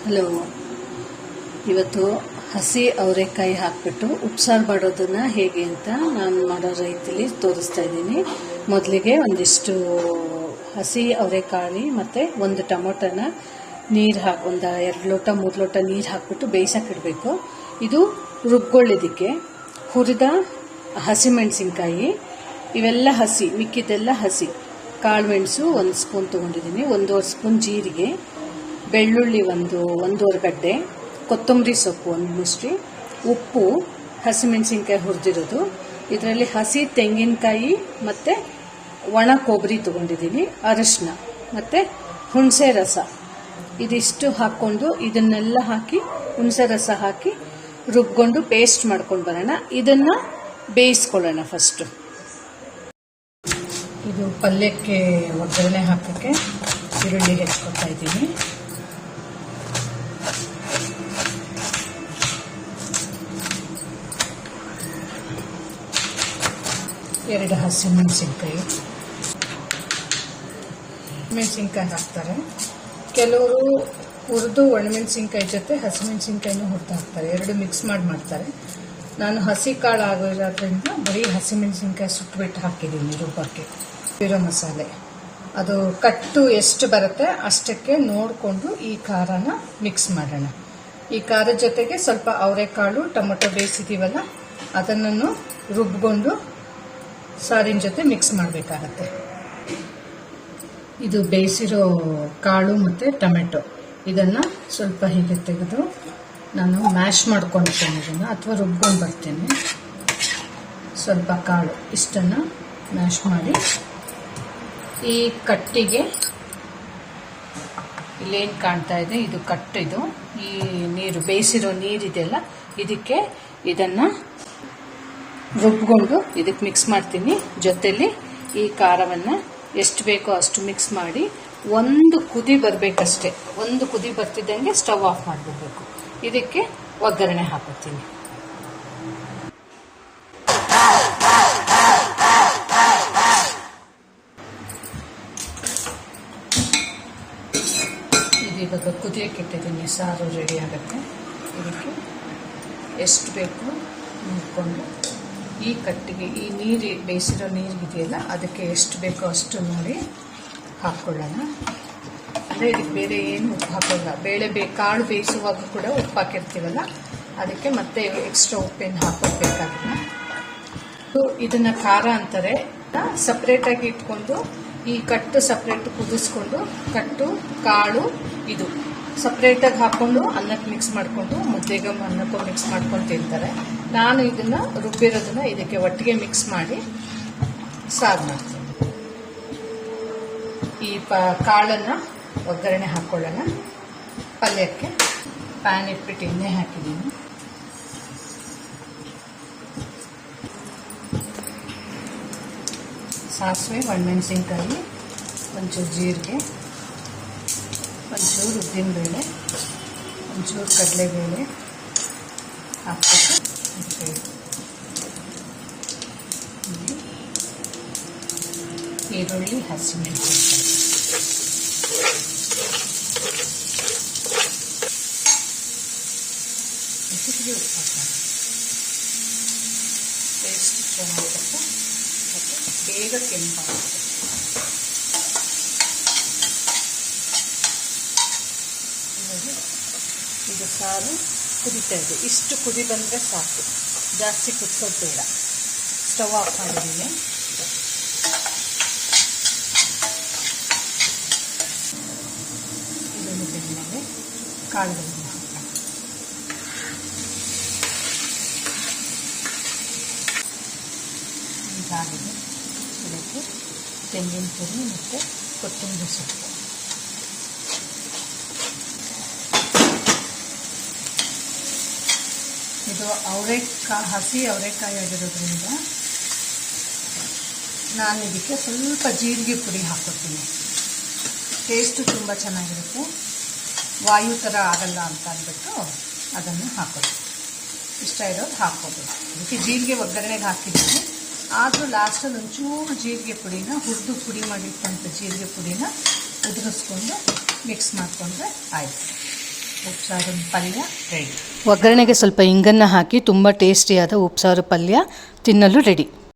Hello, ಇವತ್ತು ಹಸಿ ಅವರೆಕಾಯಿ ಹಾಕಿಬಿಟ್ಟು ಉಪ್ಸಾರು ಮಾಡೋದನ್ನು ಹೇಗೆ ಅಂತ ನಾನು ಮಾಡೋ ರೀತಿಲಿ ತೋರಿಸ್ತಾ ಇದ್ದೀನಿ. ಮೊದಲಿಗೆ ಒಂದಿಷ್ಟು ಹಸಿ ಅವರೆಕಾಯಿ ಮತ್ತು ಒಂದು ಟೊಮೊಟೊನ ನೀರು ಹಾಕಿ ಒಂದು 2 ಲೋಟ 3 ಲೋಟ ನೀರು ಹಾಕಿಬಿಟ್ಟು ಬೇಯಿಸೋಕ್ಕಿಡಬೇಕು. ಇದು ರುಬ್ಕೊಳ್ಳೋದಕ್ಕೆ ಹುರಿದ ಹಸಿಮೆಣಸಿನ್ಕಾಯಿ, ಇವೆಲ್ಲ ಹಸಿ, ಮಿಕ್ಕಿದೆಲ್ಲ ಹಸಿ. ಕಾಳುಮೆಣಸು 1 ಸ್ಪೂನ್ ತೊಗೊಂಡಿದ್ದೀನಿ, 1.5 ಸ್ಪೂನ್ ಜೀರಿಗೆ, ಬೆಳ್ಳುಳ್ಳಿ 1.5 ಗಡ್ಡೆ, ಕೊತ್ತಂಬರಿ ಸೊಪ್ಪು 1 ಮುಷ್ಟಿ, ಉಪ್ಪು, ಹಸಿಮೆಣಸಿನ್ಕಾಯಿ ಹುರಿದಿರೋದು, ಇದರಲ್ಲಿ ಹಸಿ ತೆಂಗಿನಕಾಯಿ ಮತ್ತು ಒಣ ಕೊಬ್ಬರಿ ತೊಗೊಂಡಿದ್ದೀನಿ, ಅರಿಶಿನ ಮತ್ತು ಹುಣಸೆ ರಸ. ಇದಿಷ್ಟು ಹಾಕ್ಕೊಂಡು ಇದನ್ನೆಲ್ಲ ಹಾಕಿ ಹುಣಸೆ ರಸ ಹಾಕಿ ರುಬ್ಕೊಂಡು ಪೇಸ್ಟ್ ಮಾಡ್ಕೊಂಡು ಬರೋಣ. ಇದನ್ನು ಬೇಯಿಸ್ಕೊಳ್ಳೋಣ. ಫಸ್ಟು ಇದು ಪಲ್ಯಕ್ಕೆ ಒಗ್ಗರಣೆ ಹಾಕೋಕ್ಕೆ ಈರುಳ್ಳಿ ಹೆಚ್ಚಿಕೊಳ್ತಾ ಇದ್ದೀನಿ. ಎರಡು ಹಸಿಮೆಣಸಿನ್ಕಾಯಿ ಹಾಕ್ತಾರೆ. ಕೆಲವರು ಹುರಿದು ಒಣಮೆಣಸಿನ್ಕಾಯಿ ಜೊತೆ ಹಸಿಮೆಣಸಿನ್ಕಾಯಿನೂ ಹುರಿದು ಹಾಕ್ತಾರೆ, ಎರಡು ಮಿಕ್ಸ್ ಮಾಡ್ತಾರೆ. ನಾನು ಹಸಿ ಕಾಳು ಆಗಿರೋದ್ರಿಂದ ಬರೀ ಹಸಿಮೆಣಸಿನ್ಕಾಯಿ ಸುಟ್ಟುಬಿಟ್ಟು ಹಾಕಿದ್ದೀನಿ ರುಬ್ಬಕ್ಕೆ. ಇರೋ ಮಸಾಲೆ ಅದು ಕಟ್ಟು ಎಷ್ಟು ಬರುತ್ತೆ ಅಷ್ಟಕ್ಕೆ ನೋಡಿಕೊಂಡು ಈ ಖಾರನ ಮಿಕ್ಸ್ ಮಾಡೋಣ. ಈ ಖಾರದ ಜೊತೆಗೆ ಸ್ವಲ್ಪ ಅವರೆಕಾಳು, ಟೊಮೊಟೊ ಬೇಯಿಸಿದ್ದೀವಲ್ಲ ಅದನ್ನು ರುಬ್ಕೊಂಡು ಸಾರಿನ ಜೊತೆ ಮಿಕ್ಸ್ ಮಾಡಬೇಕಾಗತ್ತೆ. ಇದು ಬೇಯಿಸಿರೋ ಕಾಳು ಮತ್ತು ಟೊಮೆಟೊ ಇದನ್ನು ಸ್ವಲ್ಪ ಹೀಗೆ ತೆಗೆದು ನಾನು ಮ್ಯಾಶ್ ಮಾಡ್ಕೊಳ್ತೇನೆ, ಇದನ್ನು ಅಥವಾ ರುಬ್ಕೊಂಡು ಬರ್ತೇನೆ. ಸ್ವಲ್ಪ ಕಾಳು ಇಷ್ಟನ್ನು ಮ್ಯಾಶ್ ಮಾಡಿ ಈ ಕಟ್ಟಿಗೆ ಇಲ್ಲೇನು ಕಾಣ್ತಾ ಇದೆ ಇದು ಕಟ್ಟು, ಇದು ಈ ನೀರು ಬೇಯಿಸಿರೋ ನೀರಿದೆಯಲ್ಲ ಇದಕ್ಕೆ ಇದನ್ನು ರುಬ್ಕೊಂಡು ಇದಕ್ಕೆ ಮಿಕ್ಸ್ ಮಾಡ್ತೀನಿ. ಜೊತೆಲಿ ಈ ಖಾರವನ್ನು ಎಷ್ಟು ಬೇಕೋ ಅಷ್ಟು ಮಿಕ್ಸ್ ಮಾಡಿ ಒಂದು ಕುದಿ ಬರಬೇಕಷ್ಟೇ. ಒಂದು ಕುದಿ ಬರ್ತಿದ್ದಂಗೆ ಸ್ಟವ್ ಆಫ್ ಮಾಡಿಬಿಡ್ಬೇಕು. ಇದಕ್ಕೆ ಒಗ್ಗರಣೆ ಹಾಕುತ್ತೀನಿ. ಇದೀಗ ಕುದಿಯಕ್ಕೆ ಇಟ್ಟಿದ್ದೀನಿ, ಸಾರು ರೆಡಿ ಆಗುತ್ತೆ. ಇದಕ್ಕೆ ಎಷ್ಟು ಬೇಕು ನೋಡಿಕೊಂಡು ಈ ಕಟ್ಟಿಗೆ ಈ ನೀರು ಬೇಯಿಸಿರೋ ನೀರಿಗಿದೆಯಲ್ಲ ಅದಕ್ಕೆ ಎಷ್ಟು ಬೇಕೋ ಅಷ್ಟು ನೋಡಿ ಹಾಕ್ಕೊಳ್ಳೋಣ. ಅಂದರೆ ಇದಕ್ಕೆ ಬೇರೆ ಏನು ಉಪ್ಪು ಹಾಕೋಲ್ಲ. ಕಾಳು ಬೇಯಿಸುವಾಗ ಕೂಡ ಉಪ್ಪು ಹಾಕಿರ್ತೀವಲ್ಲ ಅದಕ್ಕೆ ಮತ್ತೆ ಎಕ್ಸ್ಟ್ರಾ ಉಪ್ಪೇನು ಹಾಕೋಬೇಕಾಗಿಲ್ಲ. ಇದನ್ನು ಖಾರ ಅಂತಾರೆ. ಸಪ್ರೇಟಾಗಿ ಇಟ್ಕೊಂಡು ಈ ಕಟ್ಟು ಸಪ್ರೇಟ್ ಕುದಿಸ್ಕೊಂಡು ಕಟ್ಟು ಕಾಳು ಇದು ಸಪ್ರೇಟಾಗಿ ಹಾಕ್ಕೊಂಡು ಅನ್ನಕ್ಕೆ ಮಿಕ್ಸ್ ಮಾಡಿಕೊಂಡು ಮುದ್ದೆಗೆ ಅನ್ನಕ್ಕೂ ಮಿಕ್ಸ್ ಮಾಡ್ಕೊಂಡು ತಿಂತಾರೆ. ನಾನು ಇದನ್ನು ರುಬ್ಬಿರೋದನ್ನು ಇದಕ್ಕೆ ಒಟ್ಟಿಗೆ ಮಿಕ್ಸ್ ಮಾಡಿ ಸಾರು ಮಾಡ್ತೀನಿ. ಈ ಕಾಳನ್ನು ಒಗ್ಗರಣೆ ಹಾಕ್ಕೊಳ್ಳೋಣ. ಪಲ್ಯಕ್ಕೆ ಪ್ಯಾನ್ ಇಟ್ಬಿಟ್ಟು ಎಣ್ಣೆ ಹಾಕಿದ್ದೀನಿ. ಸಾಸಿವೆ, ಒಣಮೆಣಸಿನ್ಕಾಯಿ, ಒಂಚೂರು ಜೀರಿಗೆ, ಒಂಚೂರು ಉದ್ದಿನಬೇಳೆ, ಒಂಚೂರು ಕಡಲೆಬೇಳೆ ಹಾಕ್ಬಿಟ್ಟು ಈರುಳ್ಳಿ, ಹಸಿಮೆಣಸಿನ್ಕಾಯಿ, ಉಪ್ಪು ಹಾಕೋಣ. ಟೇಸ್ಟ್ ಚೆನ್ನಾಗಿರುತ್ತೆ ಮತ್ತು ಬೇಗ ಕೆಂಪಾಗುತ್ತೆ. ಇದು ಸಾರು ಕುದಿತಾ ಇದೆ. ಇಷ್ಟು ಕುದಿ ಬಂದರೆ ಸಾಕು, ಜಾಸ್ತಿ ಕುದಿಸೋದು ಬೇಡ. ಸ್ಟವ್ ಆಫ್ ಮಾಡಿದ್ದೀನಿ. ಇದನ್ನು ಬೆಂದಮೇಲೆ ಕಾಳುಗಳನ್ನು ಹಾಕೋಣ. ಇದಾಗಿದೆ. ಇದಕ್ಕೆ ತೆಂಗಿನ ತುರಿ ಮತ್ತು ಕೊತ್ತಂಬರಿ ಸೊಪ್ಪು. ಇದು ಹಸಿ ಅವರೆಕಾಯಿ ಆಗಿರೋದ್ರಿಂದ ನಾನು ಇದಕ್ಕೆ ಸ್ವಲ್ಪ ಜೀರಿಗೆ ಪುಡಿ ಹಾಕೋತೀನಿ. ಟೇಸ್ಟು ತುಂಬ ಚೆನ್ನಾಗಿರುತ್ತೆ, ವಾಯು ಥರ ಆಗಲ್ಲ ಅಂತ ಅಂದ್ಬಿಟ್ಟು ಅದನ್ನು ಹಾಕೋದು. ಇಷ್ಟ ಇರೋದು ಹಾಕ್ಕೋಬೇಕು. ಅದಕ್ಕೆ ಜೀರಿಗೆ ಒಗ್ಗರಣೆಗೆ ಹಾಕಿದ್ದೀನಿ. ಆದರೂ ಲಾಸ್ಟಲ್ಲಿ ಒಂಚೂರು ಜೀರಿಗೆ ಪುಡಿನ ಹುರಿದು ಪುಡಿ ಮಾಡಿರ್ತಂಥ ಜೀರಿಗೆ ಪುಡಿನ ಉದುರಿಸ್ಕೊಂಡು ಮಿಕ್ಸ್ ಮಾಡಿಕೊಂಡ್ರೆ ಆಯಿತು. ಉಪ್ಸಾರಿನ ಪಲ್ಯ ರೆಡಿ. ಒಗ್ಗರಣೆಗೆ ಸ್ವಲ್ಪ ಇಂಗನ್ನು ಹಾಕಿ ತುಂಬ ಟೇಸ್ಟಿಯಾದ ಉಪ್ಸಾರು ಪಲ್ಯ ತಿನ್ನಲು ರೆಡಿ.